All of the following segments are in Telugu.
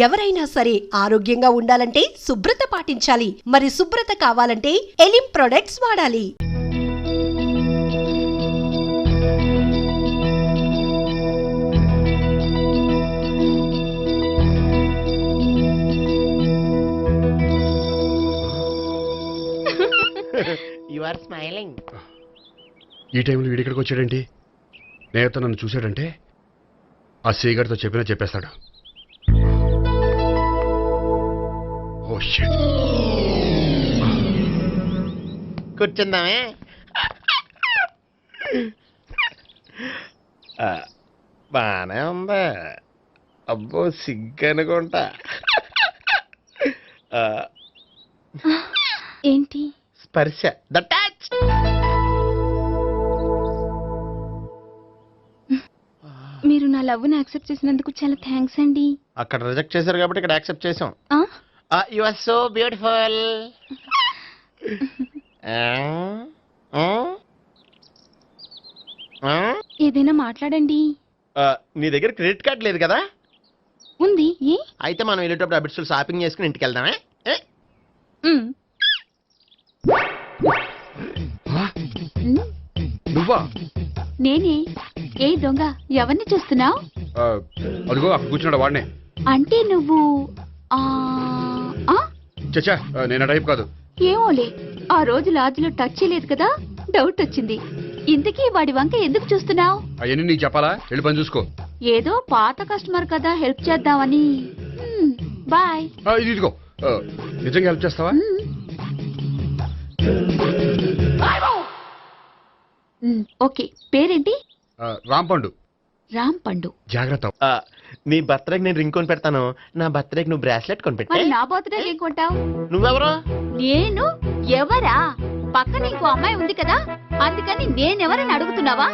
ఎవరైనా సరే ఆరోగ్యంగా ఉండాలంటే శుభ్రత పాటించాలి. మరి శుభ్రత కావాలంటే ఎలిం ప్రొడక్ట్స్ వాడాలి. You are smiling. ఈ టైంలో వీడిక్కడికి వచ్చాడేంటి? నేత నన్ను చూశాడంటే ఆ సీగర్తో చెప్పేస్తాడు. Oh shit. కూర్చుందామే. బానే ఉందా? అబ్బో సిగ్గనుకుంటా. ఏంటి? స్పర్శ, ద టచ్. మీరు నా లవ్ని యాక్సెప్ట్ చేసినందుకు చాలా థ్యాంక్స్ అండి. అక్కడ రిజెక్ట్ చేశారు కాబట్టి ఇక్కడ యాక్సెప్ట్ చేసాం. You are so beautiful. ఏదైనా మాట్లాడండి. నీ దగ్గర క్రెడిట్ కార్డ్ లేదు కదా? ఉంది. ఏ? అయితే మనం వెళ్ళేటప్పుడు అబిట్స్ షాపింగ్ చేసుకుని ఇంటికి వెళ్దామే. నువ్వా? నేనే. ఏ దొంగ, ఎవరిని చూస్తున్నావు? అదిగో అక్కడ కూర్చున్నాడు వాడినే. అంటే నువ్వు చచ్చా, నేను టైప్ కాదు. ఏమోలే, ఆ రోజు లాడ్జ్లో టచ్ చేయలేదు కదా, డౌట్ వచ్చింది. ఇంతకీ వాడి వంక ఎందుకు చూస్తున్నావు? అవన్నీ నీకు చెప్పాలా? వెళ్ళి పని చూసుకో. ఏదో పాత కస్టమర్ కదా, హెల్ప్ చేద్దామని. బాయ్. ఇదిగో, నిజంగా హెల్ప్ చేస్తావా? ఓకే. పేరేంటి? రాంపండు. రాంపండు. జాగ్రత్త. నీ బర్త్డేకి నేను రింగ్ కొని పెడతాను. నా బర్త్డేకి నువ్వు బ్రాస్లెట్ కొని పెట్టా. నా బర్త్డే ఏం కొంటావు? నువ్వెవరు? నేను ఎవరా? పక్కన ఇంకో అమ్మాయి ఉంది కదా, అందుకని నేనెవరని అడుగుతున్నావా?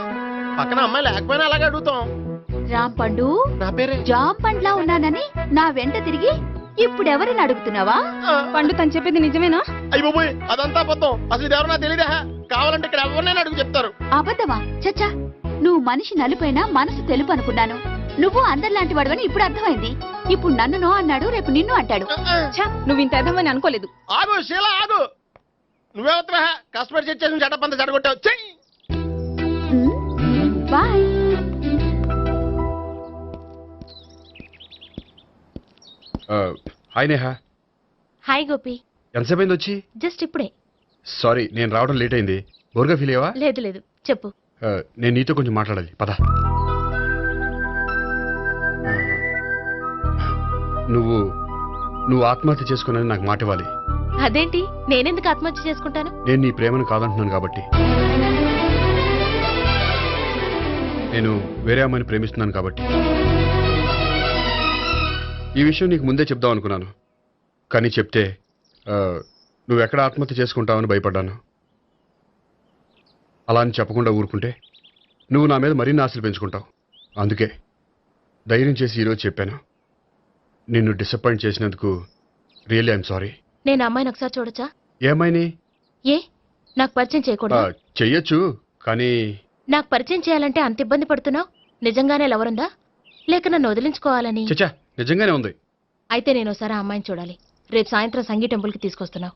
పక్కన అమ్మాయి లేకపోయినా అలాగే అడుగుతాం. రాంపండు, నా పేరే జామ్ పండ్లా ఉన్నానని నా వెంట తిరిగి ఇప్పుడెవరని అడుగుతున్నావా? పండు తను చెప్పేది నిజమేనా? అయ్యి బాబోయ్, అదంతా అబద్ధం. అసలు ఇది ఎవరన్నా తెలియదా? కావాలంటే ఇక్కడ ఎవరినైనా అడుగు చెప్తారు. అబద్ధమా? చచ్చా, నువ్వు మనిషి నలుపైనా మనసు తెలుపు అనుకున్నాను. నువ్వు అందరిలాంటి వాడువని ఇప్పుడు అర్థమైంది. ఇప్పుడు నన్ను నో అన్నాడు, రేపు నిన్ను అంటాడు. నువ్వు ఇంత అర్థమని అనుకోలేదు. ఆగు శీల, ఆగు. నువ్వెవరా? కస్టమర్ చేసి చెడ్డ చెడగొట్టావు. Bye. Hi Neha. Hi Gopi. ఎంతసేపు అయింది వచ్చి? జస్ట్ ఇప్పుడే. సారీ, నేను రావడం లేట్ అయింది. బోర్గా ఫీల్ అయ్యావా? లేదు, చెప్పు. నేను నీతో కొంచెం మాట్లాడాలి, పద. నువ్వు ఆత్మహత్య చేసుకున్నది నాకు మాట ఇవ్వాలి. అదేంటి? నేనెందుకు ఆత్మహత్య చేసుకుంటాను? నేను నీ ప్రేమను కాదంటున్నాను కాబట్టి. నేను వేరే అమ్మాయిని ప్రేమిస్తున్నాను కాబట్టి. ఈ విషయం నీకు ముందే చెప్దాం అనుకున్నాను, కానీ చెప్తే నువ్వెక్కడ ఆత్మహత్య చేసుకుంటావని భయపడ్డాను. అలా అని చెప్పకుండా ఊరుకుంటే నువ్వు నా మీద మరిన్ని ఆశలు పెంచుకుంటావు. అందుకే ధైర్యం చేసి ఈరోజు చెప్పాను. నిన్ను డిసప్పాయింట్ చేసినందుకు రియల్లీ ఐఎమ్ సారీ. నేను అమ్మాయిని ఒకసారి చూడొచ్చా? ఏ అమ్మాయిని? ఏ, నాకు పరిచయం చేయకూడదు? చెయ్యొచ్చు, కానీ నాకు పరిచయం చేయాలంటే అంత ఇబ్బంది పడుతున్నావు? నిజంగానే లవరుందా, లేక నన్ను వదిలించుకోవాలని? చచ్చా, నిజంగానే ఉంది. అయితే నేను ఒకసారి ఆ అమ్మాయిని చూడాలి. రేపు సాయంత్రం సంగీ టెంపుల్కి తీసుకొస్తున్నావు.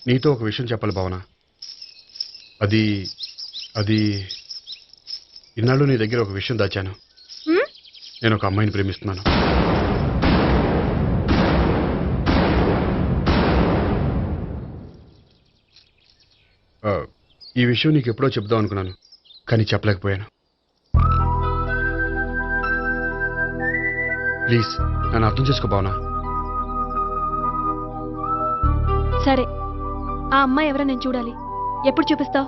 నీతో ఒక విషయం చెప్పాలి భావన. అది ఇన్నాళ్ళు నీ దగ్గర ఒక విషయం దాచాను. నేను ఒక అమ్మాయిని ప్రేమిస్తున్నాను. ఈ విషయం నీకు ఎప్పుడో చెప్దాం అనుకున్నాను, కానీ చెప్పలేకపోయాను. ప్లీజ్ నన్ను అర్థం చేసుకో భావన. సరే, ఆ అమ్మాయి ఎవరో నేను చూడాలి. ఎప్పుడు చూపిస్తావు?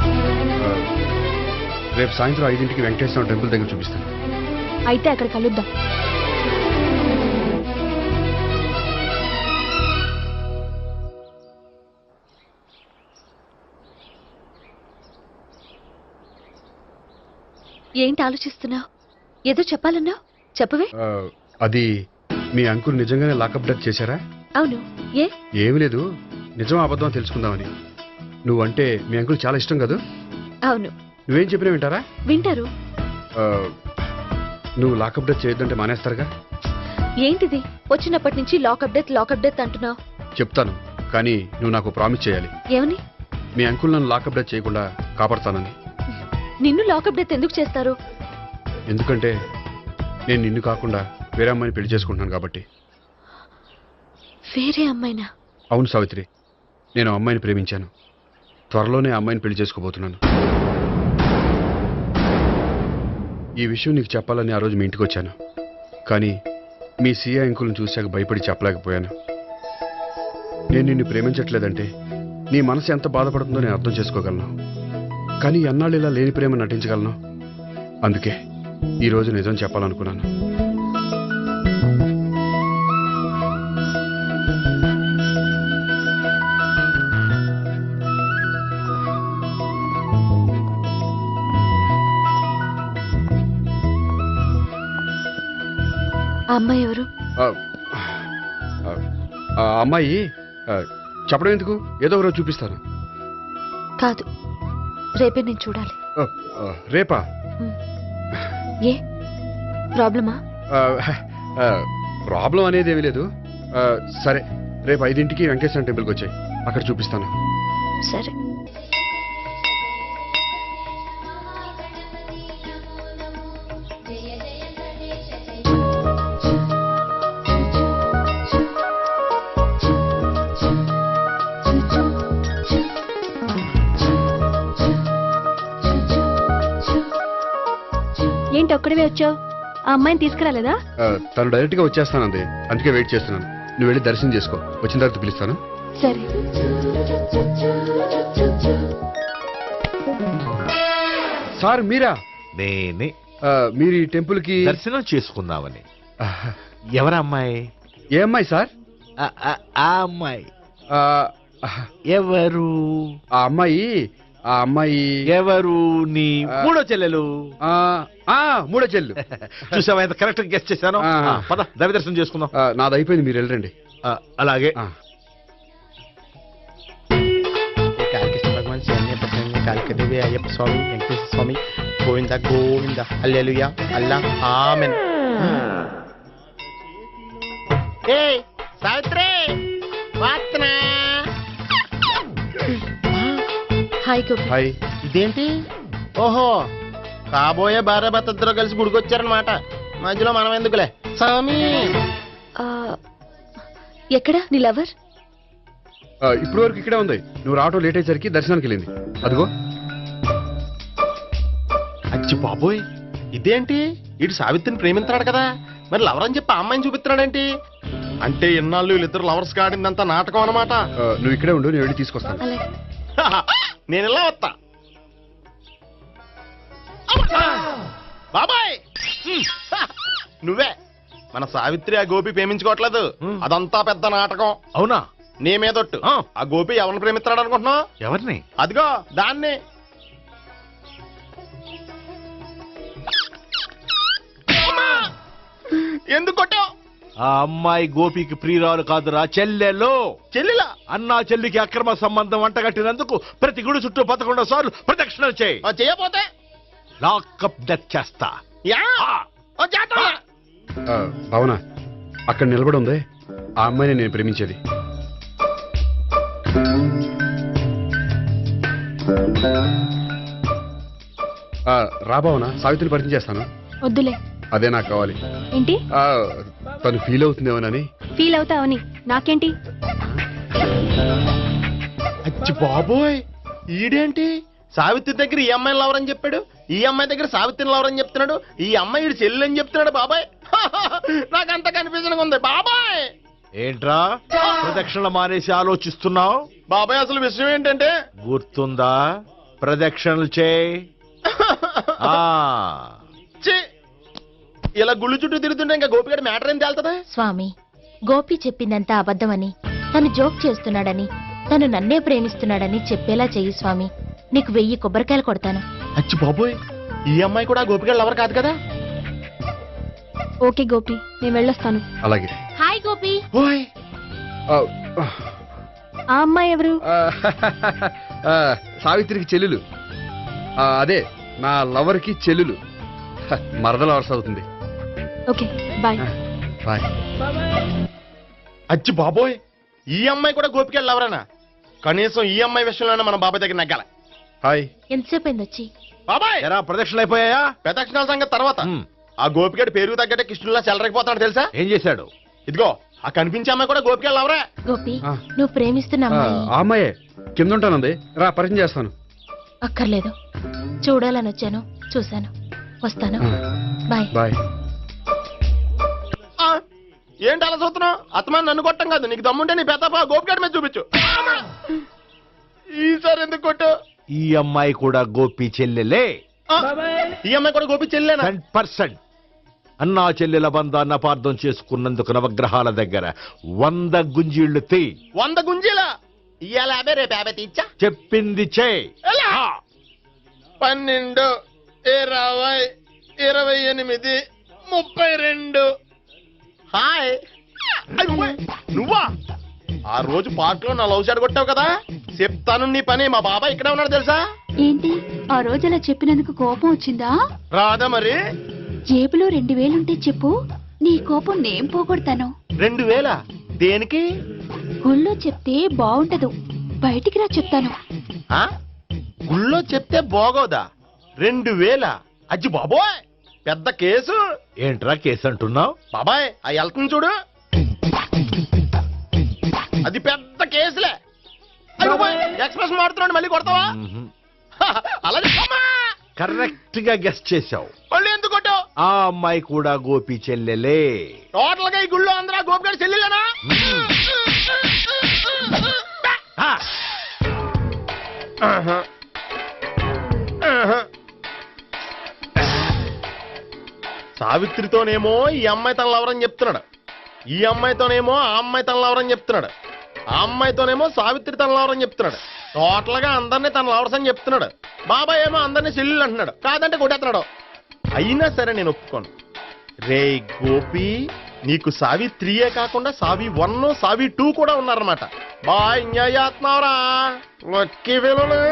రేపు సాయంత్రం 5ంటికి వెంకటేశ్వర టెంపుల్ దగ్గర చూపిస్తాను. అయితే అక్కడ కలుద్దాం. ఏంటి ఆలోచిస్తున్నావు? ఏదో చెప్పాలన్నావు, చెప్పవే. అది మీ అంకుల్ నిజంగానే లాకప్ డెత్ చేశారా? అవును. ఏ? ఏమీ లేదు, నిజం అబద్ధం తెలుసుకుందామని. నువ్వంటే మీ అంకుల్ చాలా ఇష్టం కదా? అవును. నువ్వేం చెప్పినా వింటారా? వింటారు. ఆ, నువ్వు లాకప్ డెత్ చేయొద్దంటే మానేస్తారుగా? ఏంటిది వచ్చినప్పటి నుంచి లాకప్ డెత్ అంటున్నావు? చెప్తాను, కానీ నువ్వు నాకు ప్రామిస్ చేయాలి. ఏమని? మీ అంకుల్ నన్ను లాకప్ డెత్ చేయకుండా కాపాడుతానని. నిన్ను లాకప్ డెత్ ఎందుకు చేస్తారు? ఎందుకంటే నేను నిన్ను కాకుండా వేరే అమ్మాయిని పెళ్లి చేసుకుంటున్నాను కాబట్టి. వేరే అమ్మాయినా? అవును సావిత్రి, నేను ఆ అమ్మాయిని ప్రేమించాను. త్వరలోనే ఆ అమ్మాయిని పెళ్లి చేసుకోబోతున్నాను. ఈ విషయం నీకు చెప్పాలని ఆ రోజు మీ ఇంటికి వచ్చాను, కానీ మీ సీఏ అంకుల్ని చూశాక భయపడి చెప్పలేకపోయాను. నేను నిన్ను ప్రేమించట్లేదంటే నీ మనసు ఎంత బాధపడుతుందో నేను అర్థం చేసుకోగలను, కానీ ఎన్నాళ్ళు ఇలా లేని ప్రేమ నటించగలను? అందుకే ఈరోజు నిజం చెప్పాలనుకున్నాను. ఆ అమ్మాయి ఎవరు? ఆ, ఆ, ఆ అమ్మాయి చెప్పడం ఎందుకు, ఏదో ఒకరోజు చూపిస్తాను. కాదు, రేపే నేను చూడాలి. రేపా? ఏ ప్రాబ్లమా? ప్రాబ్లం అనేది ఏమీ లేదు. సరే, రేపు 5ంటికి వెంకటేశ్వర టెంపుల్కి వచ్చాయి, అక్కడ చూపిస్తాను. సరే. ఏంటి ఒక్కడివే వచ్చావు? ఆ అమ్మాయిని తీసుకురాలేదా? తను డైరెక్ట్ గా వచ్చేస్తానంది, అందుకే వెయిట్ చేస్తున్నాను. నువ్వు వెళ్ళి దర్శనం చేసుకో, వచ్చిన తర్వాత పిలుస్తాను. సరే. సార్ మీరా? నేనే. మీరు ఈ టెంపుల్ కి దర్శనం చేసుకుందామని. ఎవరమ్మాయి? ఏ అమ్మాయి సార్? ఆ అమ్మాయి ఆ, ఎవరు? ఆ అమ్మాయి ఎవరు? నీ మూడో చెల్లెలు. మూడో చెల్లు. చూసావా ఎంత కరెక్ట్ గెస్ట్ చేశాను? ఆ. పద దైవ దర్శనం చేసుకుందాం. నాది అయిపోయింది, మీరు వెళ్ళండి. అలాగే. కాళికేశ్వర భగవాన్ శరణ్య ప్రసన్న కాళికదేవి అయ్యప్ప స్వామి వెంకటేశ్వర స్వామి గోవింద గోవింద హల్లెలూయా అల్లా ఆమెన్. ఏయ్ సావిత్రి, వాత్నా. హాయ్ గోపి. హాయ్. ఇదేంటి? ఓహో, కాబోయే భార్య భర్త ఇద్దరు కలిసి గుడికొచ్చారనమాట. మధ్యలో మనం ఎందుకులే స్వామి. ఆ, ఎక్కడ నీ లవర్? ఇప్పుడు వరకు ఇక్కడే ఉంది. నువ్వు రావటం లేట్ అయ్యేసరికి దర్శనానికి వెళ్ళింది. అదిగో. అచ్చి బాబోయ్, ఇదేంటి? ఇటు సావిత్రిని ప్రేమిస్తున్నాడు కదా, మరి లవర్ అని చెప్పి ఆ అమ్మాయిని చూపిస్తున్నాడేంటి? అంటే ఇన్నాళ్ళు వీళ్ళిద్దరు లవర్స్ కాడిందంతా నాటకం అనమాట. నువ్వు ఇక్కడే ఉండు, నేను వెళ్ళి తీసుకొస్తాను. అలాగే. నేను ఇలా వస్తా. బాబాయ్, నువ్వే మన సావిత్రి ఆ గోపి ప్రేమించుకోవట్లేదు, అదంతా పెద్ద నాటకం. అవునా? నీ మీదొట్టు. ఆ గోపి ఎవరిని ప్రేమిస్తున్నాడు అనుకుంటున్నావు? ఎవరిని? అదిగో దాన్ని. ఎందుకు కొట్టావు? ఆ అమ్మాయి గోపికి ప్రియురాలు కాదురా, చెల్లెలు. చెల్లిలా? అన్నా చెల్లికి అక్రమ సంబంధం వంటగట్టినందుకు ప్రతి గుడి చుట్టూ 11 సార్లు ప్రదక్షిణలు చేయి. చేయపోతే లాకప్ డెత్ చేస్తా. యా, ఓ చేద్దాం. భావన, అక్కడ నిలబడి ఉంది ఆ అమ్మాయిని నేను ప్రేమించేది. రా భావన, సావిత్రిని పరిచయం చేస్తాను. వద్దులే. అదే నాకు కావాలి. ఏంటి? తను ఫీల్ అవుతుందేమోనని. ఫీల్ అవుతావని నాకేంటి? అచ్చి బాబోయ్, ఈడేంటి సావిత్రి దగ్గర ఈ అమ్మాయిని లవర్ అని చెప్పాడు, ఈ అమ్మాయి దగ్గర సావిత్రిని లవర్ అని చెప్తున్నాడు, ఈ అమ్మాయి ఈడు చెల్లి అని చెప్తున్నాడు. బాబాయ్, నాకంత కన్ఫ్యూజన్ ఉంది బాబాయ్. ఏంట్రా ప్రదక్షిణ మానేసి ఆలోచిస్తున్నావు? బాబాయ్, అసలు విషయం ఏంటంటే గుర్తుందా? ప్రదక్షిణలు చేయి. ఛీ, ఇలా గుళ్ళు చుట్టూ తిరుగుతుంటే ఇంకా గోపిగడ మ్యాటర్ ఏం తేలుతుందా? స్వామి, గోపి చెప్పిందంతా అబద్ధమని, తను జోక్ చేస్తున్నాడని, తను నన్నే ప్రేమిస్తున్నాడని చెప్పేలా చెయ్యి స్వామి. నీకు 1000 కొబ్బరికాయలు కొడతాను. అచ్చి బాబోయ్, ఈ అమ్మాయి కూడా గోపిక లవర్ కాదు కదా? ఓకే గోపి, నేను వెళ్ళొస్తాను. అలాగే. హాయ్ గోపి. ఓయ్ ఆ, ఆ అమ్మాయి ఎవరు? ఆ, సావిత్రికి చెల్లెలు. అదే నా లవర్కి చెల్లెలు. మరద లవర్స్ అవుతుంది. Okay bye. బాయ్. అచ్చి బాబోయ్, ఈ అమ్మాయి కూడా గోపిక లవరేనా? కనీసం ఈ అమ్మాయి విషయంలోనే మన బాబాయ్ దగ్గర నగ్గాల. హాయ్. ఎంతసేపు అయింది వచ్చి? బాబాయ్ ఎరా ప్రదక్షిణలు అయిపోయాయా? ప్రదక్షిణాల సంగతి తర్వాత. ఉమ్. ఆ గోపికడు పేరు తగ్గట్టే కృష్ణుల్లా చెలరకపోతాడు తెలుసా? ఏం చేశాడు? ఇదిగో ఆ కనిపించే అమ్మాయి కూడా గోపిక లవరే. గోపి, ఆ. నువ్వు ప్రేమిస్తున్న అమ్మాయి ఆ అమ్మాయే కింద ఉంటానంది. రా పరిచయం చేస్తాను. అక్కర్లేదు. చూడాలని వచ్చాను, చూశాను, వస్తాను. బాయ్. బాయ్. ఆ, ఏంటి అలా చూస్తున్నావు? అత్తమాని నన్ను కొట్టం కాదు, నీకు దమ్ముంటే నీ పెద్దపా గోపికడి మీద చూపించు. ఈసారి ఎందుకు కొట్టు? ఈ అమ్మాయి కూడా గోపి చెల్లెలే. ఆ, ఈ అమ్మాయి కూడా గోపి చెల్లేనా? 10% అన్నా చెల్లెల బంధాన్ని అపార్థం చేసుకున్నందుకు నవగ్రహాల దగ్గర 100 గుంజీళ్లు తీ. 100 గుంజీలా? ఇవాళ 50, రేపు 50 తీచ్చా. చెప్పింది చే. ఎలా? 12, 20, 28, 32. హాయ్. అయ్యో, నువ్వా? ఆ రోజు పార్క్ లో నా లవ్ షాట్ కొట్టావు కదా, చెప్తాను నీ పని. మా బాబాయ్ ఇక్కడే ఉన్నాడు తెలుసా? ఏంటి ఆ రోజు అలా చెప్పినందుకు కోపం వచ్చిందా? రాదా మరి? జేబులో 2000 ఉంటే చెప్పు, నీ కోపం నేను పోగొడతాను. 2000? దేనికి? గుళ్ళో చెప్తే బాగుంటదు, బయటికి రా చెప్తాను. ఆ? గుళ్ళో చెప్తే బాగోదా? 2000? అజ్జి బాబోయ్, పెద్ద కేసు. ఏంట్రా కేసు అంటున్నావు? బాబాయ్ ఆ వెళ్తుంది చూడు, అది పెద్ద కేసులే. అయ్యో బాయ్, ఎక్స్ప్రెస్ మాడుతున్నాడు, మళ్ళీ కొడతావా? అలా చెప్పమ్మా. కరెక్ట్ గా గెస్ట్ చేశావు. మళ్ళీ ఎందుకు కొట్టావు? ఆ అమ్మాయి కూడా గోపి చెల్లెలే. టోటల్ గా ఈ గుళ్ళో అందరూ గోపిగాడి చెల్లెలేనా? ఆ, ఆహా. ఆహా. సావిత్రితోనేమో ఈ అమ్మాయి తన లవరని చెప్తున్నాడు, ఈ అమ్మాయితోనేమో ఆ అమ్మాయి తన లవరని చెప్తున్నాడు, ఆ అమ్మాయితోనేమో సావిత్రి తన లవరని చెప్తున్నాడు. టోటల్ గా అందరినీ తన లవర్స్ అని చెప్తున్నాడు. బాబాయ్ ఏమో అందరినీ చెల్లెలు అంటున్నాడు, కాదంటే కొట్టేస్తున్నాడు. అయినా సరే నేను ఒప్పుకోను. రే గోపి, నీకు సావి 3 కాకుండా సావి 1, సావి 2 కూడా ఉన్నారన్నమాట. బా ఎంజాయ్ చేస్తున్నావురా. లక్కీ ఫెలోలే.